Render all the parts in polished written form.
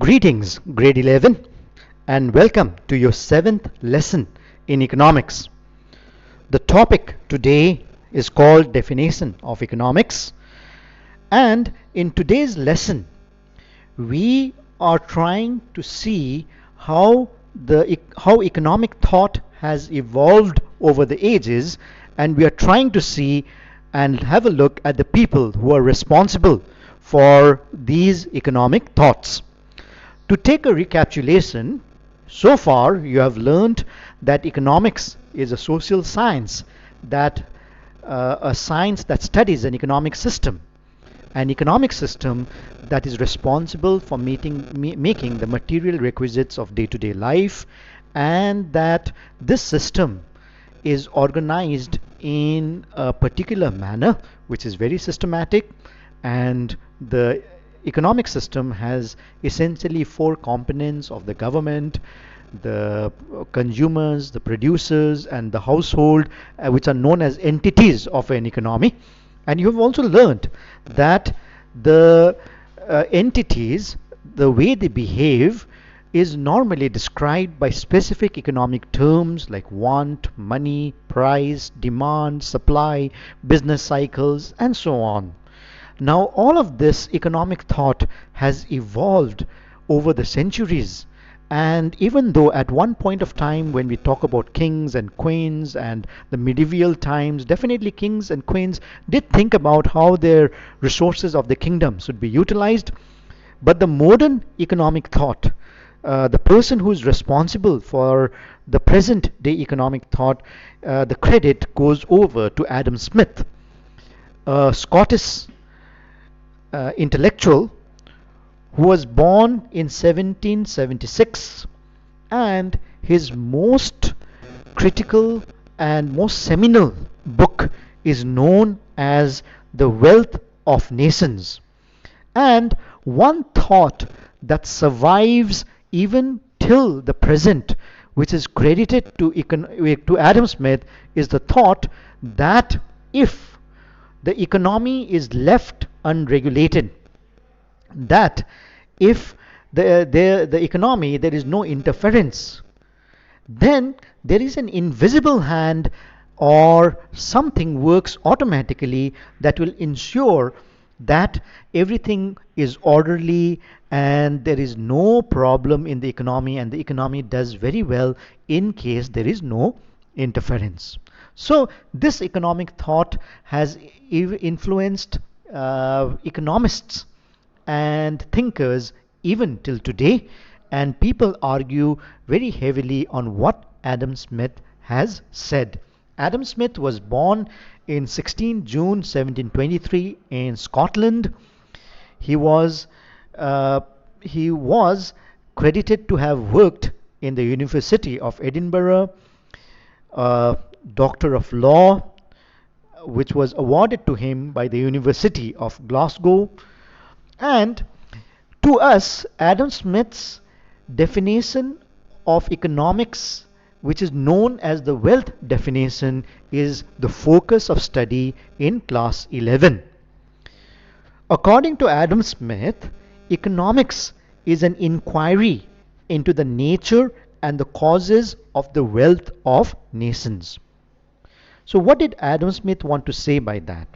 Greetings, grade 11, and welcome to your seventh lesson in economics. The topic today is called Definition of Economics, and in today's lesson, we are trying to see how economic thought has evolved over the ages, and we are trying to see and have a look at the people who are responsible for these economic thoughts. To take a recapitulation, so far you have learned that economics is a social science, that a science that studies an economic system that is responsible for making the material requisites of day-to-day life, and that this system is organized in a particular manner which is very systematic, and the economic system has essentially four components of the government, the consumers, the producers, and the household, which are known as entities of an economy. And you have also learned that the entities, the way they behave, is normally described by specific economic terms like want, money, price, demand, supply, business cycles, and so on. Now, all of this economic thought has evolved over the centuries. And even though at one point of time, when we talk about kings and queens and the medieval times, definitely kings and queens did think about how their resources of the kingdom should be utilized. But the modern economic thought, the person who is responsible for the present day economic thought, the credit goes over to Adam Smith, a Scottish intellectual who was born in 1776, and his most critical and most seminal book is known as The Wealth of Nations. And one thought that survives even till the present, which is credited to Adam Smith, is the thought that if the economy is left unregulated, that if the economy, there is no interference, then there is an invisible hand or something works automatically that will ensure that everything is orderly and there is no problem in the economy, and the economy does very well in case there is no interference. So this economic thought has influenced economists and thinkers even till today, and people argue very heavily on what Adam Smith has said. Adam Smith was born in 16 June 1723 in Scotland. He was uh, he was credited to have worked in the University of Edinburgh, Doctor of Law, which was awarded to him by the University of Glasgow. And to us, Adam Smith's definition of economics, which is known as the wealth definition, is the focus of study in class 11. According to Adam Smith, economics is an inquiry into the nature and the causes of the wealth of nations. So, what did Adam Smith want to say by that?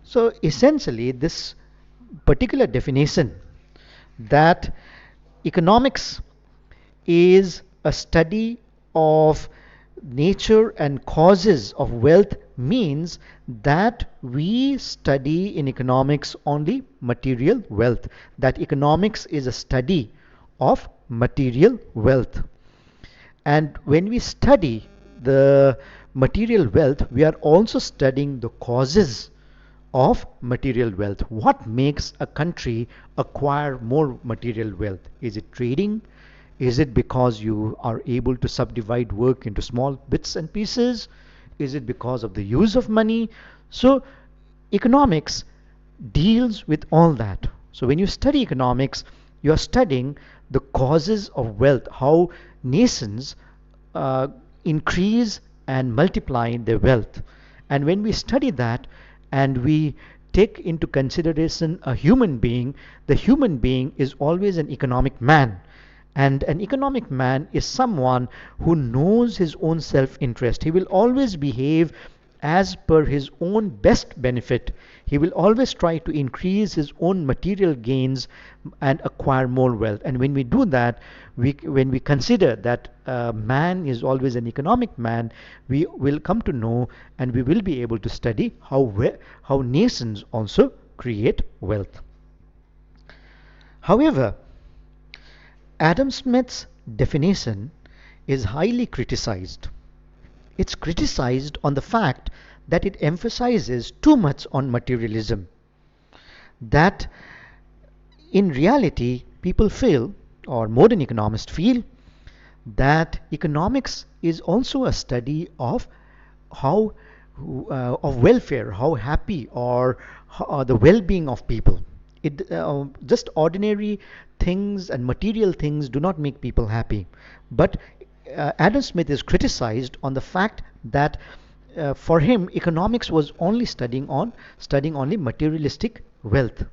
So, essentially, this particular definition, that economics is a study of nature and causes of wealth, means that we study in economics only material wealth, that economics is a study of material wealth. And when we study the material wealth, we are also studying the causes of material wealth. What makes a country acquire more material wealth? Is it trading? Is it because you are able to subdivide work into small bits and pieces? Is it because of the use of money? So, economics deals with all that. So, when you study economics, you are studying the causes of wealth, how nations uh, increase and multiply their wealth. And when we study that, and we take into consideration a human being, the human being is always an economic man. And an economic man is someone who knows his own self interest. He will always behave as per his own best benefit. He will always try to increase his own material gains and acquire more wealth. And when we do that, when we consider that man is always an economic man, we will come to know and we will be able to study how nations also create wealth. However, Adam Smith's definition is highly criticized. It's criticized on the fact that it emphasizes too much on materialism. That in reality, people feel, or modern economists feel, that economics is also a study of how of welfare, how happy or the well-being of people. Just ordinary things and material things do not make people happy. But Adam Smith is criticized on the fact that for him economics was only studying only materialistic wealth.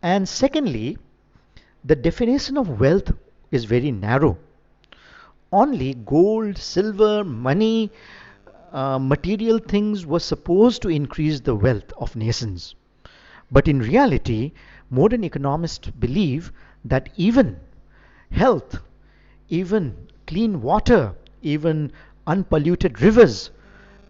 And secondly, the definition of wealth is very narrow. Only gold, silver, money, material things were supposed to increase the wealth of nations. But in reality, modern economists believe that even health, even clean water, even unpolluted rivers,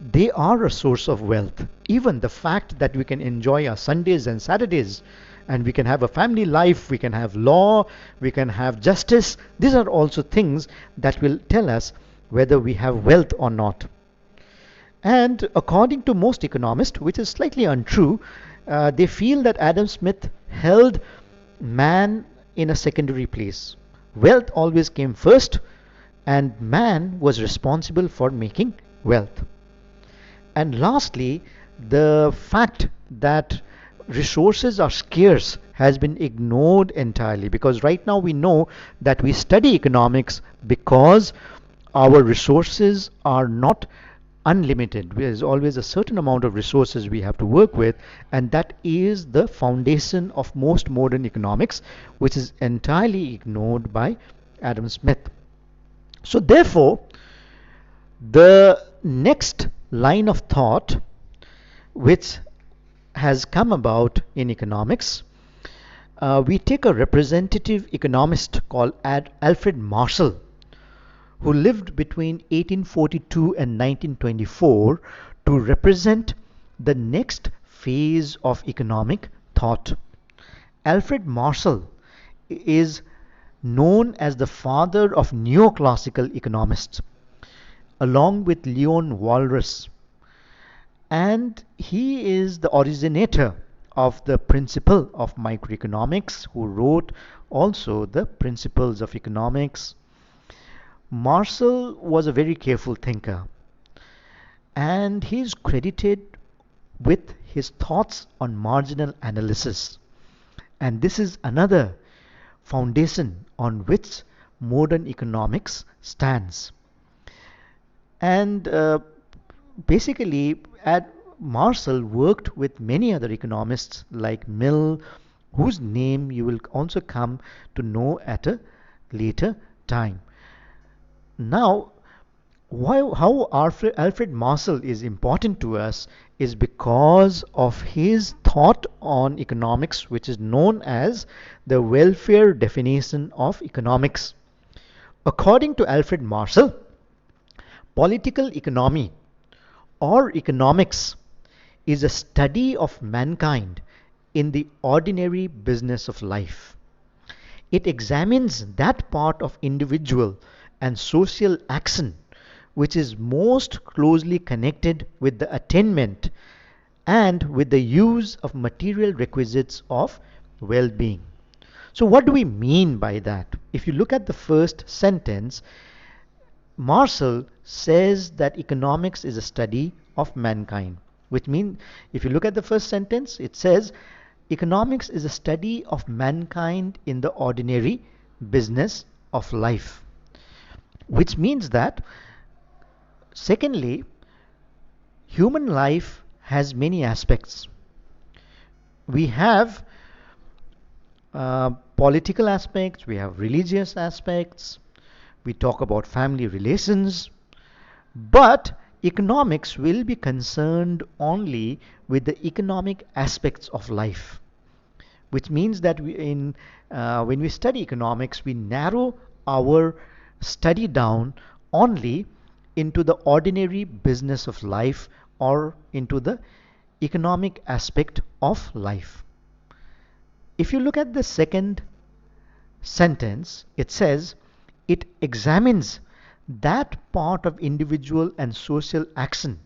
they are a source of wealth. Even the fact that we can enjoy our Sundays and Saturdays and we can have a family life, we can have law, we can have justice, these are also things that will tell us whether we have wealth or not. And according to most economists, which is slightly untrue, they feel that Adam Smith held man in a secondary place. Wealth always came first, and man was responsible for making wealth. And lastly, the fact that resources are scarce has been ignored entirely, because right now we know that we study economics because our resources are not unlimited. There's always a certain amount of resources we have to work with, and that is the foundation of most modern economics, which is entirely ignored by Adam Smith. So therefore, the next line of thought which has come about in economics, we take a representative economist called Alfred Marshall, who lived between 1842 and 1924 to represent the next phase of economic thought. Alfred Marshall is known as the father of neoclassical economists, along with Leon Walras, and he is the originator of the principle of microeconomics, who wrote also the principles of economics. Marshall was a very careful thinker, and he is credited with his thoughts on marginal analysis. And this is another foundation on which modern economics stands. And basically, Marshall worked with many other economists like Mill, whose name you will also come to know at a later time. Now, how Alfred Marshall is important to us is because of his thought on economics, which is known as the welfare definition of economics. According to Alfred Marshall, political economy or economics is a study of mankind in the ordinary business of life. It examines that part of individual and social action which is most closely connected with the attainment and with the use of material requisites of well-being. So what do we mean by that? If you look at the first sentence, Marshall says that economics is a study of mankind, which means if you look at the first sentence, it says economics is a study of mankind in the ordinary business of life, which means that secondly, human life has many aspects. We have political aspects, we have religious aspects, we talk about family relations, but economics will be concerned only with the economic aspects of life, which means that when we study economics, we narrow our study down only into the ordinary business of life or into the economic aspect of life. If you look at the second sentence, it says it examines that part of individual and social action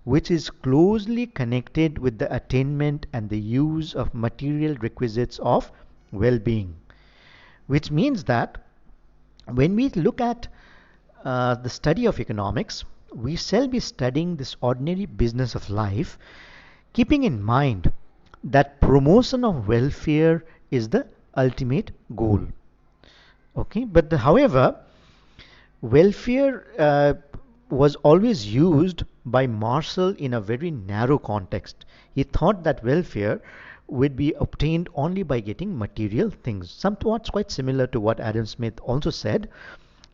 which is closely connected with the attainment and the use of material requisites of well being. Which means that when we look at the study of economics, we shall be studying this ordinary business of life, keeping in mind that promotion of welfare is the ultimate goal. Okay, but however, welfare was always used by Marshall in a very narrow context. He thought that welfare would be obtained only by getting material things, somewhat quite similar to what Adam Smith also said.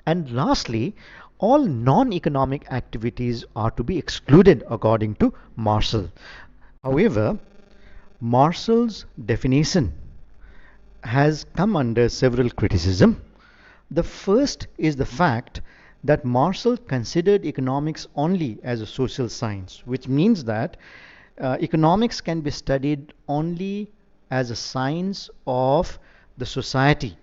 And lastly, all non economic activities are to be excluded according to Marshall. However, Marshall's definition has come under several criticism. The first is the fact that Marshall considered economics only as a social science, which means that economics can be studied only as a science of the society,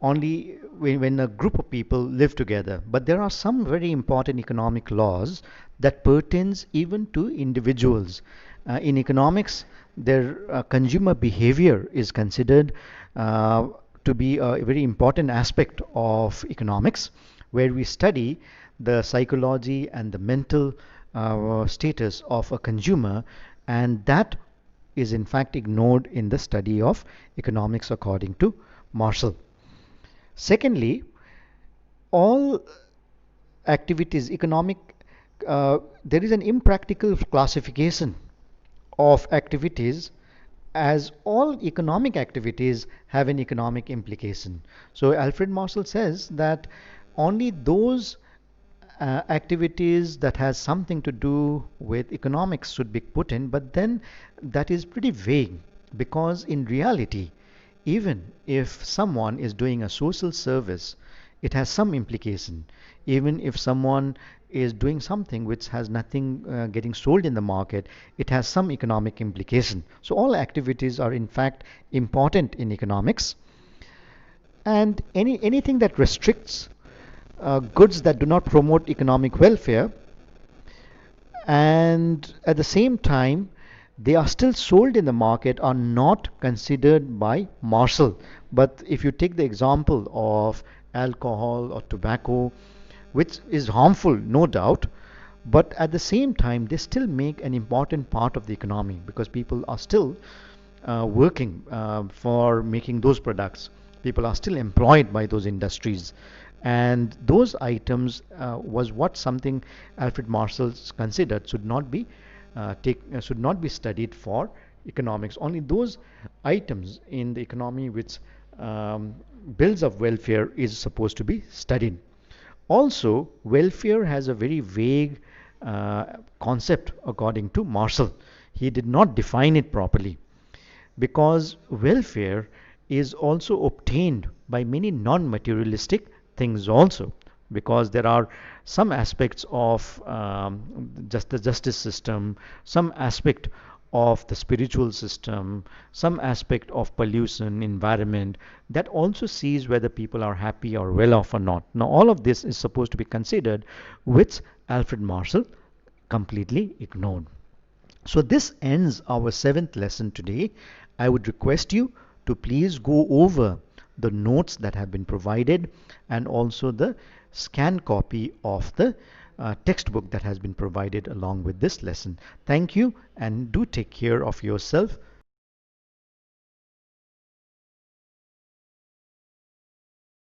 only when a group of people live together. But there are some very important economic laws that pertains even to individuals. In economics, their consumer behavior is considered uh, to be a very important aspect of economics, where we study the psychology and the mental status of a consumer, and that is in fact ignored in the study of economics according to Marshall. Secondly, all activities, economic, there is an impractical classification of activities, as all economic activities have an economic implication. So Alfred Marshall says that only those activities that has something to do with economics should be put in, but then that is pretty vague, because in reality, even if someone is doing a social service, it has some implication. Even if someone is doing something which has nothing getting sold in the market, it has some economic implication. So all activities are in fact important in economics, and anything that restricts goods that do not promote economic welfare, and at the same time they are still sold in the market, are not considered by Marshall. But if you take the example of alcohol or tobacco, which is harmful, no doubt, but at the same time they still make an important part of the economy, because people are still working for making those products. People are still employed by those industries, and those items was what something Alfred Marshall considered should not be studied for economics. Only those items in the economy which builds up welfare is supposed to be studied. Also, welfare has a very vague concept according to Marshall. He did not define it properly, because welfare is also obtained by many non-materialistic things also, because there are some aspects of just the justice system, some aspect of the spiritual system, some aspect of pollution, environment, that also sees whether people are happy or well off or not. Now all of this is supposed to be considered, which Alfred Marshall completely ignored. So this ends our seventh lesson today. I would request you to please go over the notes that have been provided, and also the scanned copy of the textbook that has been provided along with this lesson. Thank you, and do take care of yourself.